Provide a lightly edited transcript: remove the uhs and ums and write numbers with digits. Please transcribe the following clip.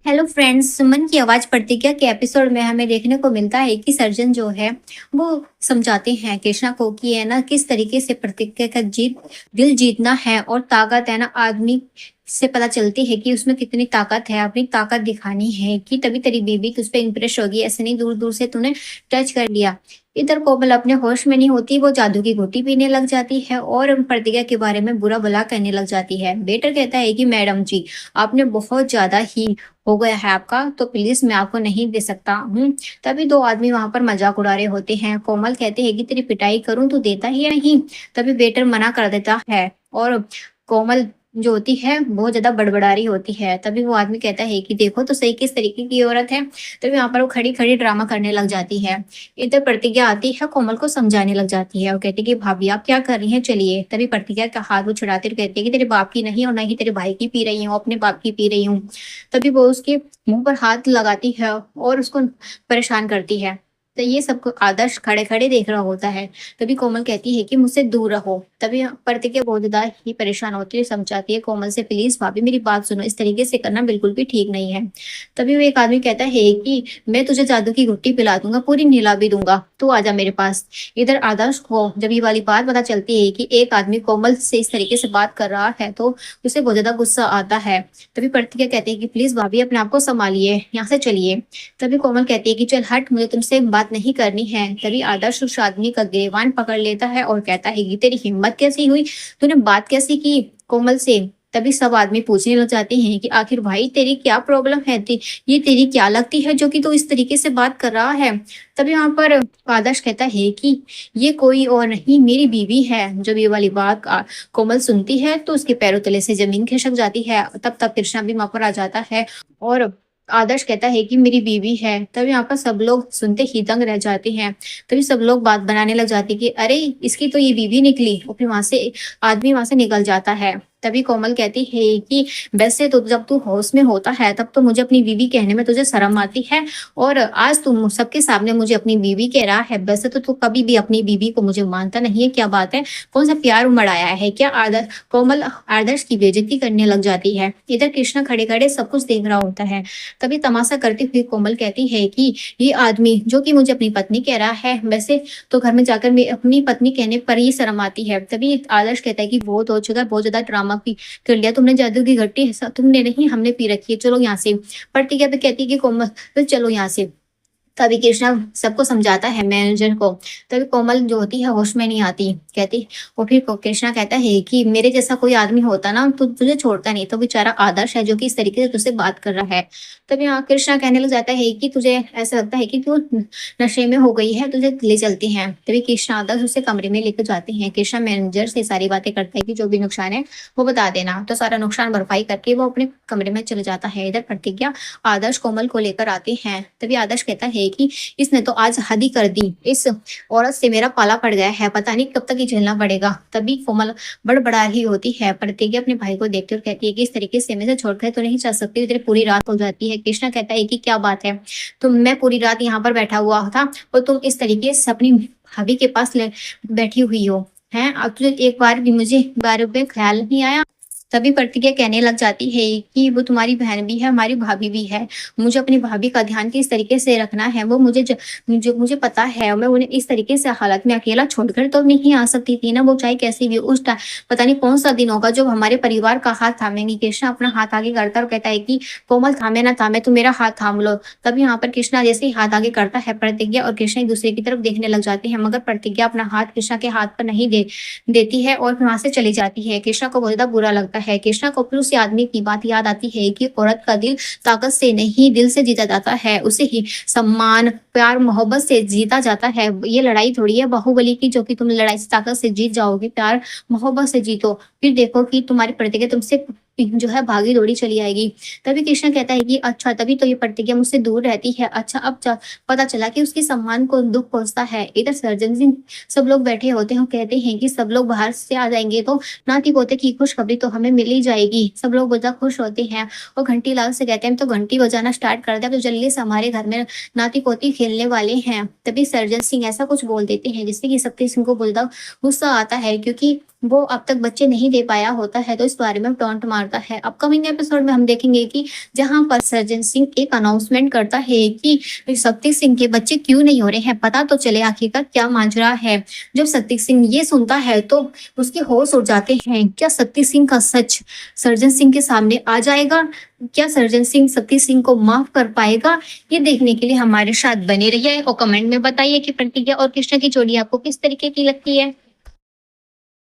Hello friends, सुमन की आवाज प्रतिज्ञा के एपिसोड में हमें देखने को मिलता है कि सर्जन जो है वो समझाते हैं कृष्णा को कि है ना किस तरीके से प्रतिज्ञा का दिल जीतना है और ताकत है ना आदमी से पता चलती है कि उसमें कितनी ताकत है। अपनी ताकत दिखानी है कि तभी तेरी बीवी तुझ पे इम्प्रेस होगी, ऐसे नहीं दूर दूर से तूने टच कर लिया। इधर कोमल अपने होश में नहीं होती, वो जादू की घुट्टी पीने लग जाती है और प्रतिज्ञा के बारे में बुरा भला कहने लग जाती है। बेटर कहता है कि मैडम जी, आपने बहुत ज्यादा ही हो गया है आपका, तो प्लीज मैं आपको नहीं दे सकता हूँ। तभी दो आदमी वहां पर मजाक उड़ा रहे होते हैं। कोमल कहते हैं कि तेरी पिटाई करूं तो देता ही नहीं। तभी वेटर मना कर देता है और कोमल जो होती है बहुत ज्यादा बड़बड़ा रही होती है। तभी वो आदमी कहता है कि देखो तो सही किस तरीके की औरत है। तभी वहां पर वो खड़ी खड़ी ड्रामा करने लग जाती है। इधर प्रतिज्ञा आती है, कोमल को समझाने लग जाती है और कहती है कि भाभी आप क्या कर रही हैं, चलिए। तभी प्रतिज्ञा का हाथ वो छुड़ाते हुए कहती है कि तेरे बाप की नहीं और ना ही तेरे भाई की पी रही हूँ, अपने बाप की पी रही हूँ। तभी वो उसके मुंह पर हाथ लगाती है और उसको परेशान करती है। तो ये सबको आदर्श खड़े खड़े देख रहा होता है। तभी कोमल कहती है कि मुझसे दूर रहो। तभी प्रतिज्ञा बहुत ज्यादा ही परेशान होती है, समझाती है कोमल से, प्लीज भाभी मेरी बात सुनो, इस तरीके से करना बिल्कुल भी ठीक नहीं है। तभी वो एक आदमी कहता है कि मैं तुझे जादू की घुट्टी पिला दूंगा, पूरी नीला भी दूंगा, तू आजा मेरे पास। इधर आदर्श को जब ये वाली बात पता चलती है कि एक आदमी कोमल से इस तरीके से बात कर रहा है तो उसे बहुत ज्यादा गुस्सा आता है। तभी प्रतिज्ञा कहती है कि प्लीज भाभी अपने आप को संभालिए, यहाँ से चलिए। तभी कोमल कहती है कि चल हट, मुझे तुमसे बात नहीं करनी है। तभी आदर्श उस आदमी का गिरेबान पकड़ लेता है और कहता है कि तेरी हिम्मत कैसी हुई, तूने बात कैसी की कोमल से। तभी सब आदमी पूछने लग जाते हैं कि आखिर भाई तेरी क्या प्रॉब्लम है, ये तेरी क्या लगती है जो कि तू इस तरीके से बात कर रहा है। तभी वहां पर आदर्श कहता है कि ये कोई और नहीं मेरी बीवी है। जब ये वाली बात कोमल सुनती है तो उसके पैरों तले से जमीन खिसक जाती है। तब तक कृष्णा भी वहां पर आ जाता है और आदर्श कहता है कि मेरी बीवी है। तभी यहाँ पर सब लोग सुनते ही दंग रह जाते हैं। तभी सब लोग बात बनाने लग जाते हैं कि अरे इसकी तो ये बीवी निकली, और फिर वहां से आदमी वहां से निकल जाता है। तभी कोमल कहती है कि वैसे तो जब तू होश में होता है तब तो मुझे अपनी बीवी कहने में तुझे शर्म आती है, और आज तू सबके सामने मुझे अपनी बीवी कह रहा है। वैसे तो तू कभी भी अपनी बीवी को मुझे मानता नहीं है, क्या बात है, कौन सा प्यार उमड़ाया है क्या। कोमल आदर्श की बेइज्जती करने लग जाती है। इधर कृष्णा खड़े खड़े सब कुछ देख रहा होता है। तभी तमाशा करती हुई कोमल कहती है कि ये आदमी जो कि मुझे अपनी पत्नी कह रहा है, वैसे तो घर में जाकर मैं अपनी पत्नी कहने पर ही शर्म आती है। तभी आदर्श कहता है कि बहुत हो चुका है, बहुत ज्यादा ड्रामा कर लिया तुमने, जादू की घट्टी तुमने नहीं हमने पी रखी है, चलो यहाँ से। प्रतिज्ञा भी कहती है कि कोमल तो चलो यहाँ से। तभी कृष्णा सबको समझाता है, मैनेजर को। तभी कोमल जो होती है होश में नहीं आती, कहती। और फिर कृष्णा कहता है कि मेरे जैसा कोई आदमी होता ना तो तुझे छोड़ता नहीं, तो बेचारा आदर्श है जो कि इस तरीके से तुझसे बात कर रहा है। तभी यहाँ कृष्णा कहने लग जाता है कि तुझे ऐसा लगता है कि तू नशे में हो गई है, तुझे ले चलते हैं। तभी कृष्णा आदर्श उसे कमरे में लेकर जाते हैं। कृष्णा मैनेजर से सारी बातें करता है कि जो भी नुकसान है वो बता देना, तो सारा नुकसान भरपाई करके वो अपने कमरे में चले जाता है। इधर प्रतिज्ञा आदर्श कोमल को लेकर आते हैं। तभी आदर्श कहता है कि इसने तो आज हद ही कर दी, इस औरत से मेरा पाला पड़ गया है, पता नहीं कब तक ही झेलना पड़ेगा। तभी कोमल बड़बड़ा रही होती है। प्रतिज्ञा अपने भाई को देखते हुए कहती है कि इस तरीके से मैं से छोड़कर तो नहीं जा सकती, इधर पूरी रात हो जाती है। कृष्णा कहता है कि क्या बात है, तो मैं पूरी रात यहाँ पर बैठा हुआ था और तुम इस तरीके से अपनी भाभी के पास बैठी हुई हो है, अब तुझे एक बार भी मुझे बारे में ख्याल नहीं आया। तभी प्रतिज्ञा कहने लग जाती है कि वो तुम्हारी बहन भी है, हमारी भाभी भी है, मुझे अपनी भाभी का ध्यान किस तरीके से रखना है वो मुझे पता है। मैं उन्हें इस तरीके से हालत में अकेला छोड़कर तो नहीं आ सकती थी ना, वो चाहे कैसी भी उस पता नहीं कौन सा दिन होगा जब हमारे परिवार का हाथ थामेंगी। कृष्णा अपना हाथ आगे करता और कहता है कि कोमल थामे ना थामे तो मेरा हाथ थाम लो। तभी यहाँ पर कृष्णा जैसे ही हाथ आगे करता है, प्रतिज्ञा और कृष्णा एक दूसरे की तरफ देखने लग जाते हैं, मगर प्रतिज्ञा अपना हाथ कृष्णा के हाथ पर नहीं देती है और वहां से चली जाती है। कृष्णा को बहुत ज्यादा बुरा लगता है। कृष्णा को फिर उसी आदमी की बात याद आती है कि औरत का दिल ताकत से नहीं दिल से जीता जाता है, उसे ही सम्मान प्यार मोहब्बत से जीता जाता है। ये लड़ाई थोड़ी है बाहुबली की जो कि तुम लड़ाई से ताकत से जीत जाओगे, प्यार मोहब्बत से जीतो, फिर देखो कि तुम्हारी प्रतिज्ञा तुमसे जो है भागी दौड़ी चली आएगी। तभी कृष्णा कहता है कि अच्छा, तभी तो ये प्रतिज्ञा मुझसे दूर रहती है। अच्छा, अब पता चला कि उसके सम्मान को दुख पहुंचता है। इधर सर्जन सिंह सब लोग बैठे होते हैं, कहते हैं कि सब लोग बाहर से आ जाएंगे तो नाती पोते की खुशखबरी तो हमें मिल ही जाएगी। सब लोग बहुत खुश होते हैं और घंटी लाल से कहते हैं तो घंटी बजाना स्टार्ट कर दे, तो जल्दी से हमारे घर में नाती पोती खेलने वाले हैं। तभी सर्जन सिंह ऐसा कुछ बोल देते हैं जिससे कि शक्ति सिंह को बहुत गुस्सा आता है, क्योंकि वो अब तक बच्चे नहीं दे पाया होता है, तो इस बारे में टॉन्ट मारता है। अपकमिंग एपिसोड में हम देखेंगे कि जहाँ पर सर्जन सिंह एक अनाउंसमेंट करता है कि शक्ति सिंह के बच्चे क्यों नहीं हो रहे हैं, पता तो चले आखिरकार क्या माजरा है। जब शक्ति सिंह ये सुनता है तो उसके होश उड़ जाते हैं। क्या शक्ति सिंह का सच सर्जन सिंह के सामने आ जाएगा? क्या सर्जन सिंह शक्ति सिंह को माफ कर पाएगा? ये देखने के लिए हमारे साथ बने रहिए और कमेंट में बताइए कि प्रतिज्ञा और कृष्णा की जोड़ी आपको किस तरीके की लगती है।